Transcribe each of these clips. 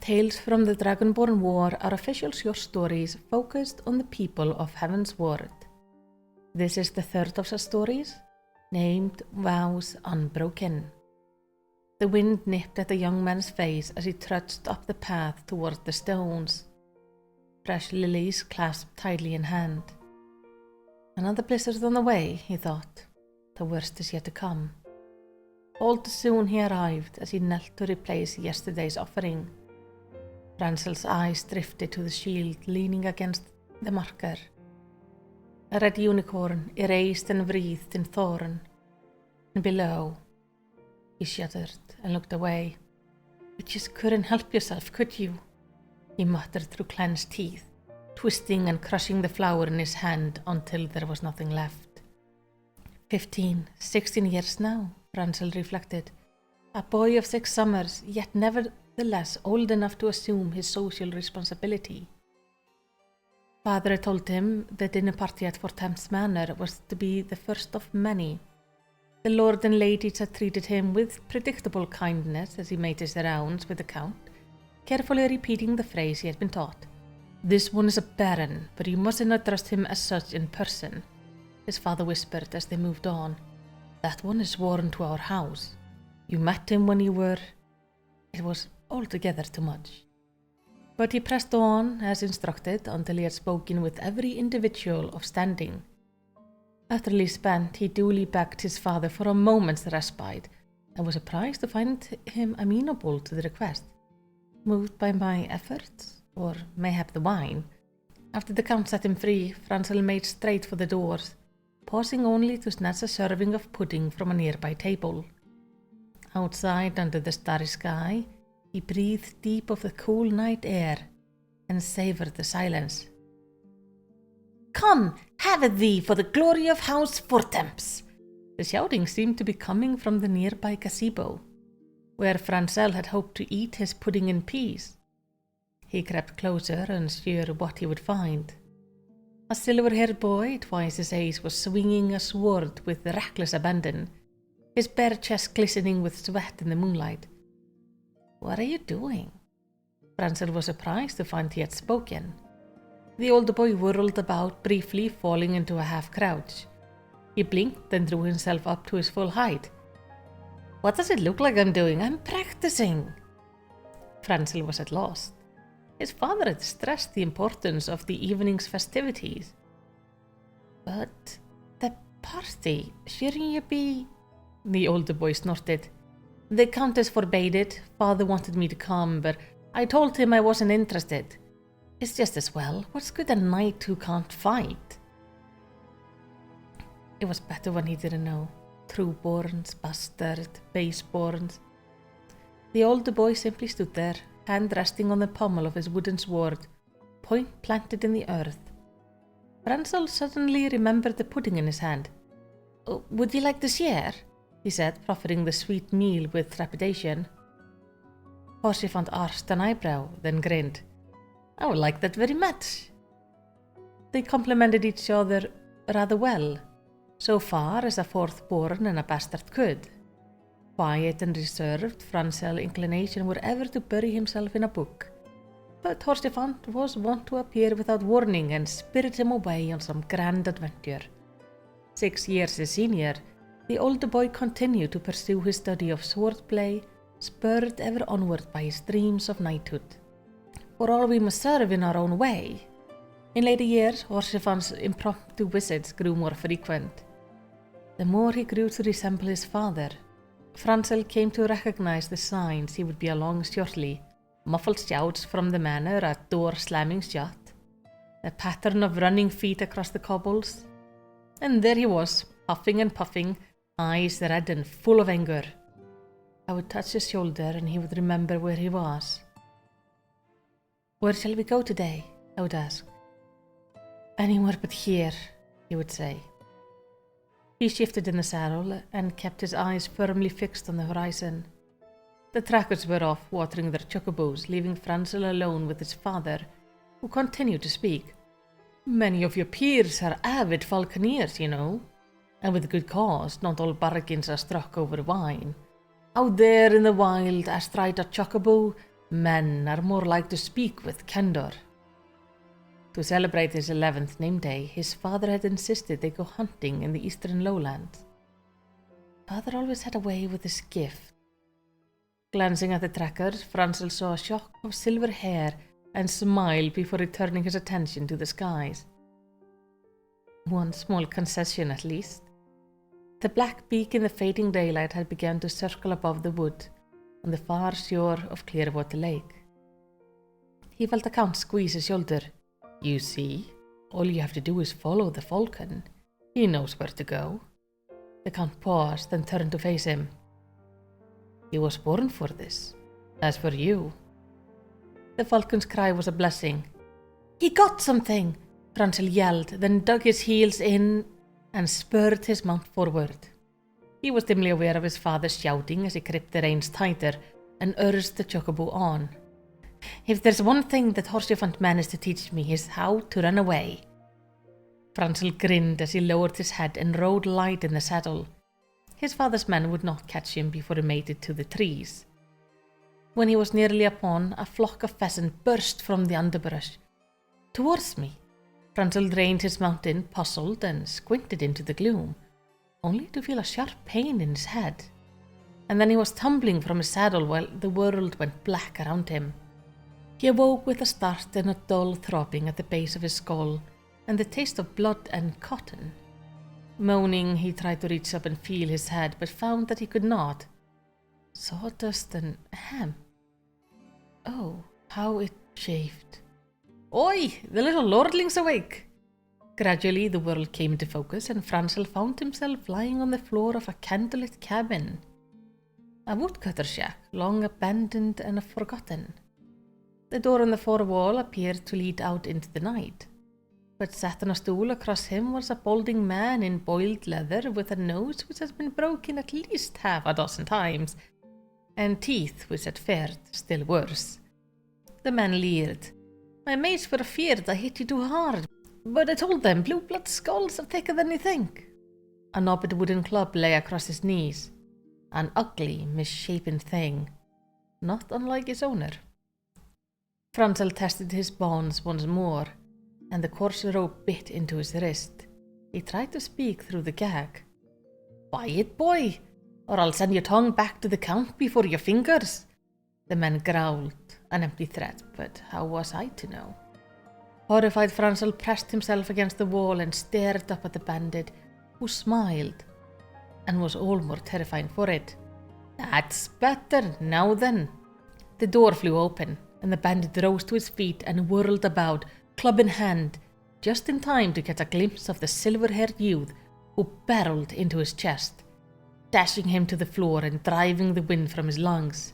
Tales from the Dragonsong War are official short stories focused on the people of Heavensward. This is the third of the stories, named Vows Unbroken. The wind nipped at the young man's face as he trudged up the path towards the stones. Fresh lilies clasped tightly in hand. Another blizzard on the way, he thought. The worst is yet to come. All too soon he arrived as he knelt to replace yesterday's offering. Francel's eyes drifted to the shield leaning against the marker. A red unicorn erased and wreathed in thorn. And below, he shuddered and looked away. You just couldn't help yourself, could you? He muttered through clenched teeth, twisting and crushing the flower in his hand until there was nothing left. 15, 16 years now, Francel reflected. A boy of 6 summers, yet nevertheless old enough to assume his social responsibility. Father had told him the dinner party at Fortemps Manor was to be the first of many. The lord and ladies had treated him with predictable kindness as he made his rounds with the count, carefully repeating the phrase he had been taught. This one is a baron, but you mustn't address him as such in person, his father whispered as they moved on. That one is sworn to our house. You met him when you were... It was altogether too much. But he pressed on as instructed until he had spoken with every individual of standing. Utterly spent, he duly begged his father for a moment's respite and was surprised to find him amenable to the request. Moved by my efforts, or mayhap the wine, after the count set him free, Francel made straight for the doors, pausing only to snatch a serving of pudding from a nearby table. Outside, under the starry sky, he breathed deep of the cool night air and savoured the silence. Come, have it thee for the glory of House Fortemps! The shouting seemed to be coming from the nearby gazebo, where Francel had hoped to eat his pudding in peace. He crept closer, unsure what he would find. A silver-haired boy, twice his age, was swinging a sword with reckless abandon, his bare chest glistening with sweat in the moonlight. What are you doing? Francel was surprised to find he had spoken. The older boy whirled about briefly, falling into a half-crouch. He blinked and drew himself up to his full height. What does it look like I'm doing? I'm practicing. Francel was at loss. His father had stressed the importance of the evening's festivities. But the party, shouldn't you be... The older boy snorted. The countess forbade it. Father wanted me to come, but I told him I wasn't interested. It's just as well. What's good a knight who can't fight? It was better when he didn't know. Trueborns, bastard, baseborns. The older boy simply stood there, hand resting on the pommel of his wooden sword, point planted in the earth. Francel suddenly remembered the pudding in his hand. Would you like to share? He said, proffering the sweet meal with trepidation. Haurchefant arched an eyebrow, then grinned. I would like that very much. They complimented each other rather well, so far as a fourth-born and a bastard could. Quiet and reserved, Francel's inclination were ever to bury himself in a book, but Haurchefant was wont to appear without warning and spirit him away on some grand adventure. 6 years his senior, the older boy continued to pursue his study of swordplay, spurred ever onward by his dreams of knighthood. For all we must serve in our own way. In later years, Haurchefant's impromptu visits grew more frequent. The more he grew to resemble his father, Francel came to recognize the signs he would be along shortly. Muffled shouts from the manor, a door slamming shut, a pattern of running feet across the cobbles. And there he was, puffing and puffing, eyes red and full of anger. I would touch his shoulder and he would remember where he was. Where shall we go today? I would ask. Anywhere but here, he would say. He shifted in the saddle and kept his eyes firmly fixed on the horizon. The trackers were off watering their chocobos, leaving Francel alone with his father, who continued to speak. Many of your peers are avid falconeers, you know, and with good cause. Not all bargains are struck over wine. Out there in the wild, astride a chocobo, Men are more like to speak with candor. To celebrate his 11th name day, his father had insisted they go hunting in the eastern lowlands. Father always had a way with his gift. Glancing at the trackers, Francel saw a shock of silver hair and smiled before returning his attention to the skies. One small concession at least. The black beak in the fading daylight had begun to circle above the wood on the far shore of Clearwater Lake. He felt the Count squeeze his shoulder. You see, all you have to do is follow the falcon. He knows where to go. The Count paused, then turned to face him. He was born for this. As for you. The falcon's cry was a blessing. He got something! Francel yelled, then dug his heels in and spurred his mount forward. He was dimly aware of his father's shouting as he gripped the reins tighter and urged the chocobo on. If there's one thing that Haurchefant managed to teach me is how to run away. Francel grinned as he lowered his head and rode light in the saddle. His father's men would not catch him before he made it to the trees. When he was nearly upon, a flock of pheasants burst from the underbrush. Towards me. Francel reined his mount in, puzzled, and squinted into the gloom, only to feel a sharp pain in his head. And then he was tumbling from his saddle while the world went black around him. He awoke with a start and a dull throbbing at the base of his skull, and the taste of blood and cotton. Moaning, he tried to reach up and feel his head, but found that he could not. Sawdust and ham. Oh, how it chafed. Oi, the little lordling's awake! Gradually the world came into focus and Francel found himself lying on the floor of a candlelit cabin. A woodcutter shack, long abandoned and forgotten. The door in the far wall appeared to lead out into the night, but sat on a stool across him was a balding man in boiled leather with a nose which had been broken at least half a dozen times, and teeth which had fared still worse. The man leered. My mates were feared I hit you too hard, but I told them blue blood skulls are thicker than you think. A knobby wooden club lay across his knees, an ugly, misshapen thing, not unlike his owner. Francel tested his bonds once more, and the coarse rope bit into his wrist. He tried to speak through the gag. Buy it, boy, or I'll send your tongue back to the Count before your fingers. The man growled, an empty threat, but how was I to know? Horrified, Francel pressed himself against the wall and stared up at the bandit, who smiled, and was all more terrifying for it. That's better, now then. The door flew open, and the bandit rose to his feet and whirled about, club in hand, just in time to get a glimpse of the silver-haired youth who barreled into his chest, dashing him to the floor and driving the wind from his lungs.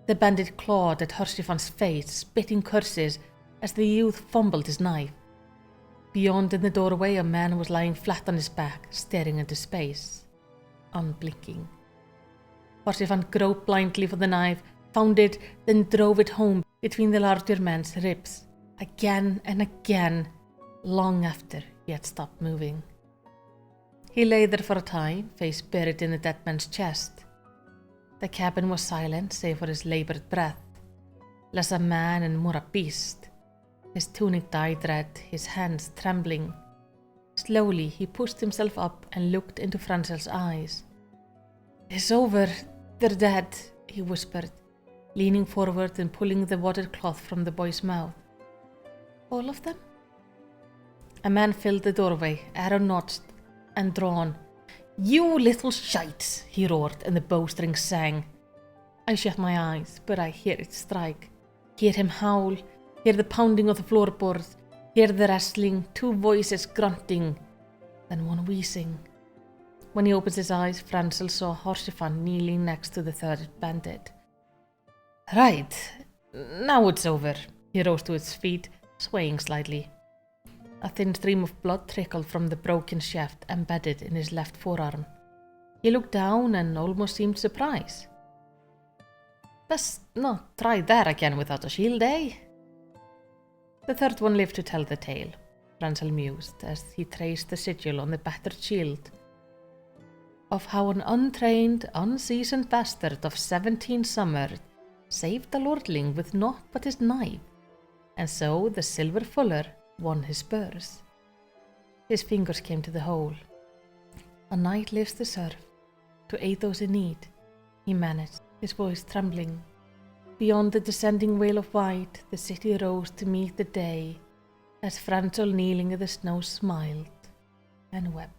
The bandit clawed at Haurchefant's face, spitting curses as the youth fumbled his knife. Beyond in the doorway, a man was lying flat on his back, staring into space, unblinking. Haurchefant groped blindly for the knife, found it, then drove it home between the larger man's ribs, again and again, long after he had stopped moving. He lay there for a time, face buried in the dead man's chest. The cabin was silent, save for his labored breath, less a man and more a beast, his tunic dyed red, his hands trembling. Slowly he pushed himself up and looked into Francel's eyes. It's over, they're dead, he whispered, leaning forward and pulling the wadded cloth from the boy's mouth. All of them? A man filled the doorway, arrow notched and drawn. You little shite, he roared, and the bowstring sang. I shut my eyes, but I hear it strike, hear him howl, hear the pounding of the floorboards, hear the wrestling, two voices grunting, then one wheezing. When he opened his eyes, Francel saw Haurchefant kneeling next to the third bandit. Right, now it's over. He rose to his feet, swaying slightly. A thin stream of blood trickled from the broken shaft embedded in his left forearm. He looked down and almost seemed surprised. Best not try that again without a shield, eh? The third one lived to tell the tale, Francel mused as he traced the sigil on the battered shield, of how an untrained, unseasoned bastard of 17 summers saved the lordling with naught but his knife, and so the silver fuller won his spurs. His fingers came to the hole. A knight lives to serve, to aid those in need, he managed, his voice trembling. Beyond the descending veil of white, the city rose to meet the day, as Francel kneeling in the snow smiled and wept.